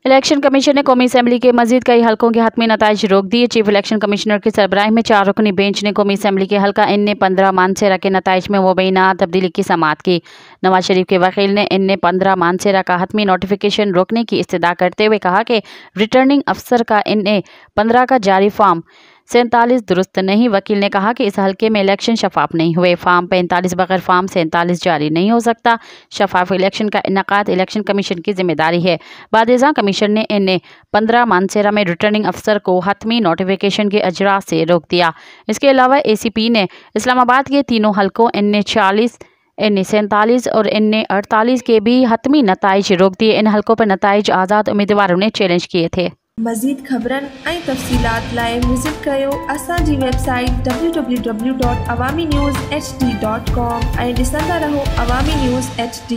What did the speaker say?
Election commission ने कौमी assembly के मजीद कई हलकों के हतमी नताइज रोक दिए। चीफ इलेक्शन कमिश्नर की सरबराही में 4 रुकनी बेंच ने कौमी असम्बली के हल्का NA-15 मानसेरा के नताइज में मुबैना तब्दीली की समाअत की। नवाज शरीफ के वकील ने NA-15 मानसेरा का हतमी नोटिफिकेशन रोकने की इस्तदा करते हुए कहा कि रिटर्निंग अफसर का NA-15 का जारी फॉर्म 47 दुरुस्त नहीं। वकील ने कहा कि इस हल्के में इलेक्शन शफाफ नहीं हुए। फॉर्म 45 बगैर फॉर्म 47 जारी नहीं हो सकता। शफाफ इलेक्शन का इनेकाद इलेक्शन कमीशन की जिम्मेदारी है। बादशाह कमीशन ने NA-15 मानसेरा में रिटर्निंग अफसर को हतमी नोटिफिकेशन के अजरा से रोक दिया। इसके अलावा ACP ने इस्लामाबाद के तीनों हल्कों NA-40, NA-47 और NA-48 के भी हतमी नताइज रोक दिए। इन हल्कों पर नताइज आज़ाद उम्मीदवारों ने चैलेंज किए थे। मज़ीद ख़बरन ऐं तफ़सीलात लाइ विज़िट कयो असांजी वेबसाइट www.awamiNewsHD.com ऐं ॾिसंदा रहो अवामी न्यूज़ HD।